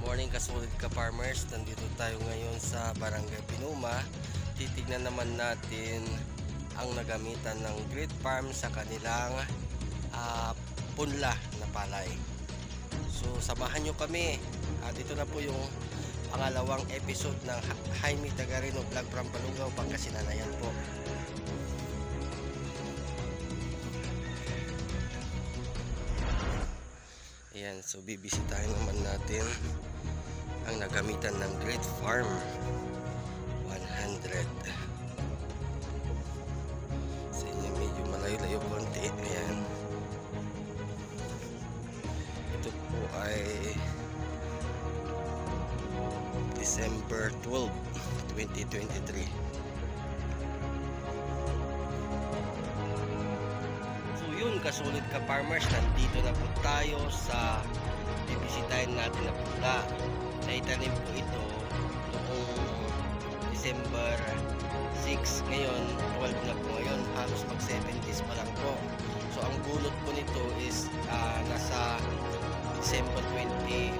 Morning kasulid ka farmers, nandito tayo ngayon sa Barangay Pinuma. Titignan naman natin ang nagamitan ng Great Farm sa kanilang punla na palay. So samahan nyo kami. Dito na po yung pangalawang episode ng Jaime Tagarino Vlog from Balungaw, Pangasinan. Ayan po. Ayan, so bibisitahin naman natin ang nagamitan ng Great Farm 100. Sa inyo medyo malayo-layo konti. Ayan. Ito po ay December 12, 2023. So yun, kasulid ka farmers, nandito na po tayo sa bibisitahin natin na pula. Naitanim po ito noong December 6. Ngayon 12 na po ngayon, halos mag 7 days pa lang po. So ang bunot po nito is nasa December 24.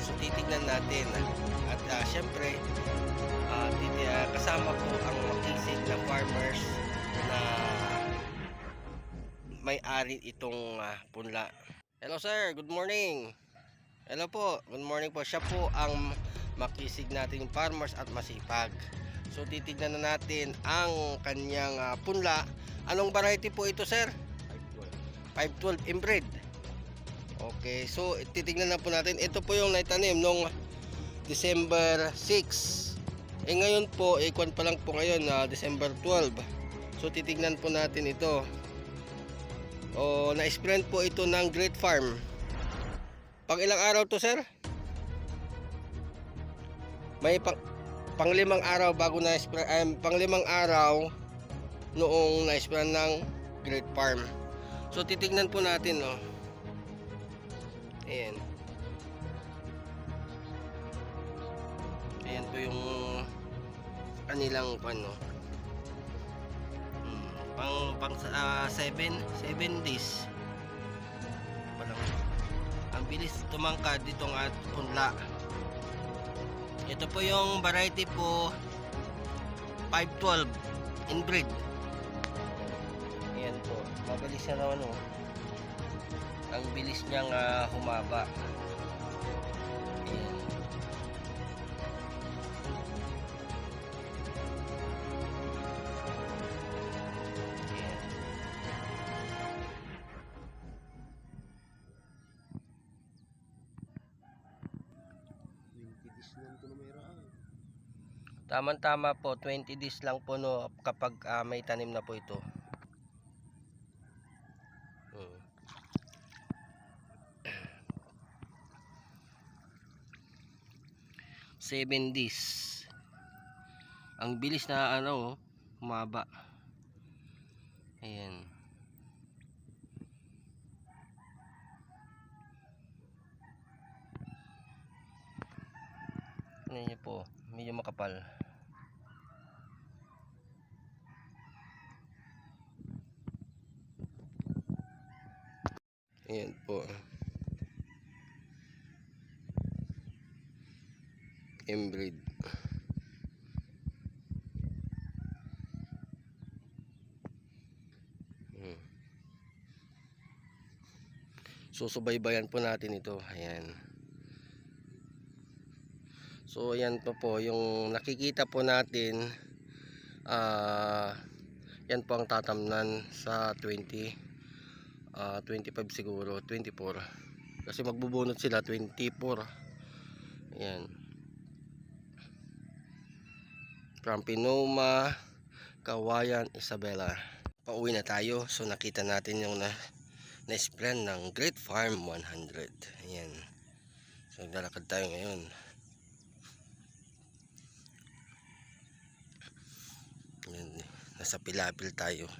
So titignan natin at syempre kasama po ang makisig na farmers na may-ari itong punla. Hello sir, good morning. Hello po, good morning po. Siya po ang makisig nating farmers at masipag. So titignan na natin ang kanyang punla. Anong variety po ito sir? 512 inbred. Okay, so titignan na po natin. Ito po yung naitanim nung December 6. Ngayon po, kwan pa lang po ngayon na December 12. So titignan po natin ito. Na-sprint po ito ng Great Farm. Pang ilang araw to sir? May pang-limang araw bago na-spray, pang-limang araw noong na-spray ng Great Farm. So titignan po natin, no. Ayan. Ayan po yung kanilang ano. Pang 7 days. Palang ang bilis tumangkad ditong at punla. Ito po yung variety po 512 inbred. Ayan po, mabilis na naman oh. Ang bilis niyang humaba. Ayan. Tama-tama po, 20 days lang po no kapag may tanim na po ito. 7 days. Ang bilis na humaba. Ayan. Ayan po, medyo makapal. Ayan po. Inbred. Susubaybayan po natin ito. Ayan. So ayan po yung nakikita po natin. Yan po ang tatamnan sa 25 siguro, 24. Kasi magbubunot sila 24. Ayan. From Pinuma, Kawayan, Isabela. Pauwi na tayo. So nakita natin yung na-spray ng Great Farm 100. Ayan. So naglalakad tayo ngayon. Ayan. Nasa Pilapil tayo.